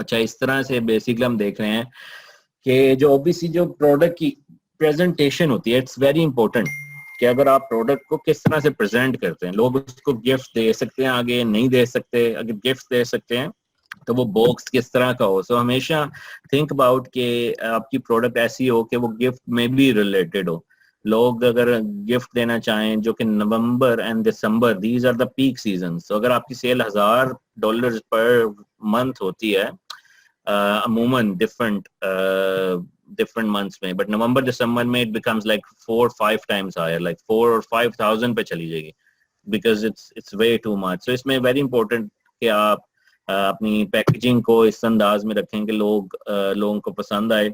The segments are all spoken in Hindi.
अच्छा, इस तरह से बेसिकली हम देख रहे हैं कि जो ओबीसी जो प्रोडक्ट की प्रेजेंटेशन होती है, इट्स वेरी इंपॉर्टेंट कि अगर आप प्रोडक्ट को किस तरह से प्रेजेंट करते हैं। लोग उसको गिफ्ट दे सकते हैं, आगे नहीं दे सकते। अगर गिफ्ट दे सकते हैं तो वो बॉक्स किस तरह का हो। सो हमेशा थिंक अबाउट कि आपकी प्रोडक्ट ऐसी हो कि वो गिफ्ट में भी रिलेटेड हो। लोग अगर गिफ्ट देना चाहें, जो कि November and December, these are the peak season. तो अगर आपकी सेल $1000 पर मंथ होती है अमूमन डिफरेंट डिफरेंट मंथ्स में, बट नवंबर दिसंबर में it becomes like 4-5 times higher, like 4 और 5,000 पे चली जाएगी, because it's way too much. So इसमें वेरी इंपॉर्टेंट कि आप अपनी पैकेजिंग को इस अंदाज में रखें कि लोगों को पसंद आए।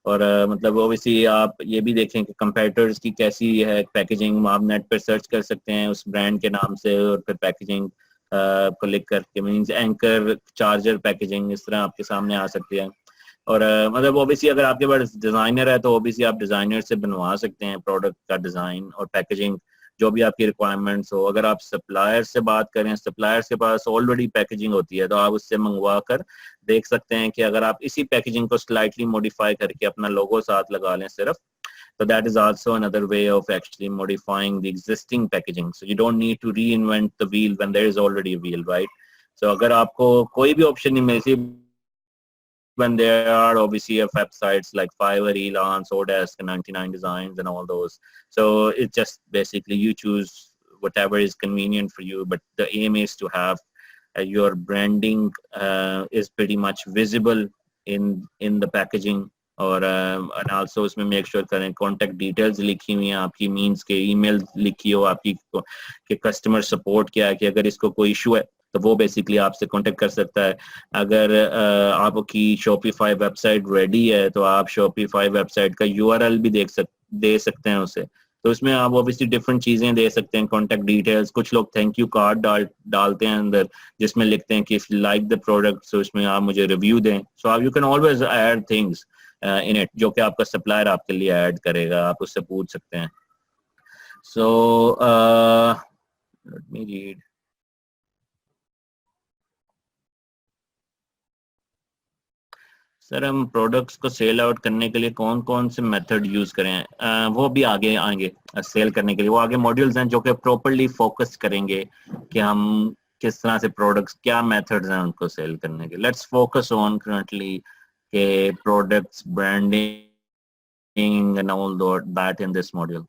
और मतलब ओबियसली आप ये भी देखें कि कंपेटिटर्स की कैसी है पैकेजिंग। आप नेट पर सर्च कर सकते हैं उस ब्रांड के नाम से और फिर पैकेजिंग को लिख करके, मींस एंकर चार्जर पैकेजिंग इस तरह आपके सामने आ सकती है। और मतलब ओबियसली अगर आपके पास डिजाइनर है तो ओबियसली आप डिजाइनर से बनवा सकते हैं प्रोडक्ट का डिजाइन और पैकेजिंग जो भी आपकी रिक्वायरमेंट्स हो। अगर आप सप्लायर से बात करें, सप्लायर्स के पास ऑलरेडी पैकेजिंग होती है तो आप उससे मंगवा कर देख सकते हैं कि अगर आप इसी पैकेजिंग को स्लाइटली मॉडिफाई करके अपना लोगो साथ लगा लें सिर्फ, so that is also another way of actually modifying the existing packaging. So you don't need to reinvent the wheel when there is already a wheel, right? So अगर आपको कोई भी ऑप्शन नहीं मिलती, when there are obviously websites like Fiverr, Elance, Odesk, 99 Designs, and all those. So it's just basically you choose whatever is convenient for you. But the aim is to have your branding is pretty much visible in the packaging. और and also उसमें मेक श्योर करें कॉन्टेक्ट डिटेल्स लिखी हुई हैं आपकी, मीन्स के ईमेल लिखी हो आपकी कि कस्टमर सपोर्ट क्या है, कि अगर इसको कोई इशू है तो वो बेसिकली आपसे कांटेक्ट कर सकता है। अगर आपकी शॉपिफाई वेबसाइट रेडी है तो आप शॉपिफाई वेबसाइट का यूआरएल भी दे सकते हैं उसे। तो उसमें आप ऑब्वियसली डिफरेंट चीजें दे सकते हैं, कॉन्टेक्ट डिटेल्स। कुछ लोग थैंक यू कार्ड डालते हैं अंदर जिसमें लिखते हैं कि if you like the product so उसमें आप मुझे रिव्यू दें। सो आप you can always add things in it जो कि आपका सप्लायर आपके लिए ऐड करेगा, आप उससे पूछ सकते हैं। So let me read. Sir हम प्रोडक्ट्स को सेल आउट करने के लिए कौन कौन से मेथड यूज करें? वो भी आगे आएंगे सेल करने के लिए। वो आगे मॉड्यूल्स हैं जो कि प्रॉपर्ली फोकस करेंगे कि हम किस तरह से प्रोडक्ट्स, क्या मेथड्स हैं उनको सेल करने के। लेट्स फोकस ऑन करंटली के products branding and all that in this module.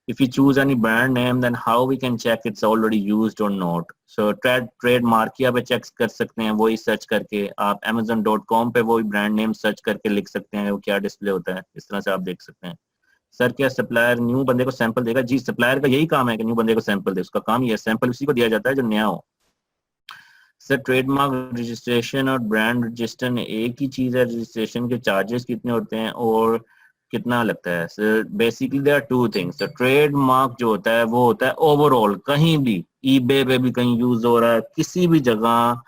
If you choose any brand name, then how we can check it's already used or not? So trademark या पे चेक कर सकते हैं, वही सर्च करके आप amazon.com पे वही ब्रांड नेम सर्च करके लिख सकते हैं वो क्या डिस्प्ले होता है, इस तरह से आप देख सकते हैं। सर क्या सप्लायर न्यू बंदे को सैंपल देगा? जी, सप्लायर का यही काम है कि न्यू बंदे को सैंपल दे, उसका काम ये सैंपल उसी को दिया जाता है जो नया हो। सर ट्रेडमार्क रजिस्ट्रेशन और ब्रांड रजिस्टर एक ही चीज है, रजिस्ट्रेशन के चार्जेस कितने होते हैं और कितना लगता है? Sir basically there are two things. तो ट्रेडमार्क जो होता है वो होता है ओवरऑल, कहीं भी ईबे पे भी कहीं यूज हो रहा है, किसी भी जगह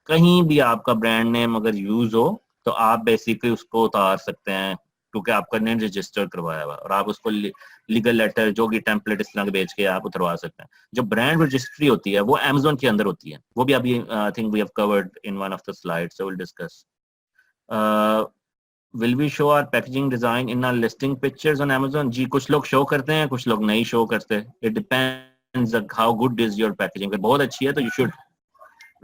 कहीं भी आपका ब्रांड नेम अगर यूज हो तो आप बेसिकली उसको उतार सकते हैं क्योंकि आपका नेम रजिस्टर करवाया हुआ, और आप उसको लीगल लेटर जो कि टेम्पलेट इस तरह के भेज के आप उतरवा सकते हैं। जो ब्रांड रजिस्ट्री होती है वो अमेज़न के अंदर होती है, वो भी अभी I think we have covered in one of the slides, so will discuss. Will we show our packaging design in our listing pictures on Amazon? जी, कुछ लोग शो करते हैं, कुछ लोग नहीं शो करते। It depends how good is your packaging. अगर बहुत अच्छी है तो you should,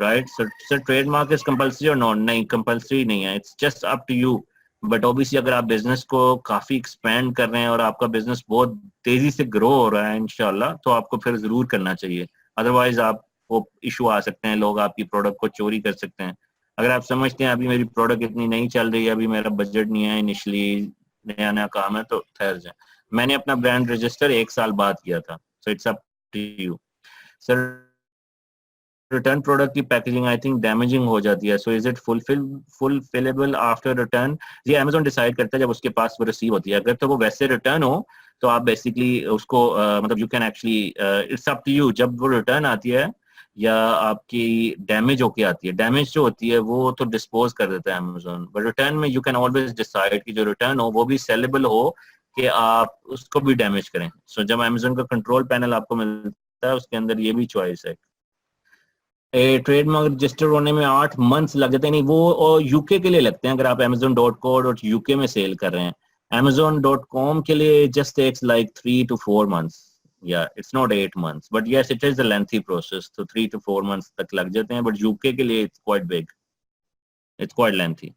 right? Sir trademark is compulsory और नॉट? नहीं, कंपल्सरी नहीं है, it's just up to you. But obviously अगर आप बिजनेस को काफी एक्सपेंड कर रहे हैं और आपका बिजनेस बहुत तेजी से ग्रो हो रहा है इंशाल्लाह, तो आपको फिर जरूर करना चाहिए। अदरवाइज आपको इशू आ सकते हैं, लोग आपकी प्रोडक्ट को चोरी कर सकते हैं। अगर आप समझते हैं अभी मेरी प्रोडक्ट इतनी नहीं चल रही है, अभी मेरा बजट नहीं है, इनिशियली नया नया काम है, तो ठहर जाए। मैंने अपना ब्रांड रजिस्टर 1 साल बाद किया था, so it's up to you. Sir return product की पैकेजिंग आई थिंक डैमेजिंग हो जाती है, so is it fulfillable after return? ये अमेज़न डिसाइड करता है जब उसके पास वो रिसीव होती है। अगर तो वो वैसे रिटर्न हो तो आप बेसिकली उसको मतलब you can actually, it's up to you. जब वो रिटर्न आती है या आपकी डैमेज होके आती है, डैमेज जो होती है वो तो डिस्पोज कर देता है अमेज़न, बट रिटर्न में यू कैन ऑलवेज डिसाइड कि जो रिटर्न हो वो भी सेलेबल हो कि आप उसको भी डैमेज करें। सो जब अमेज़न का कंट्रोल पैनल आपको मिलता है उसके अंदर ये भी चॉइस है। ट्रेडमार्क रजिस्टर होने में 8 मंथ्स लग जाते हैं, नहीं वो और यूके के लिए लगते हैं अगर आप amazon.co.uk में सेल कर रहे हैं। amazon.com के लिए just takes like 3 to 4 months, yeah it's not 8 months but yes it is a lengthy process, तो 3 to 4 months तक लग जाते हैं, but यूके के लिए it's quite big, it's quite lengthy।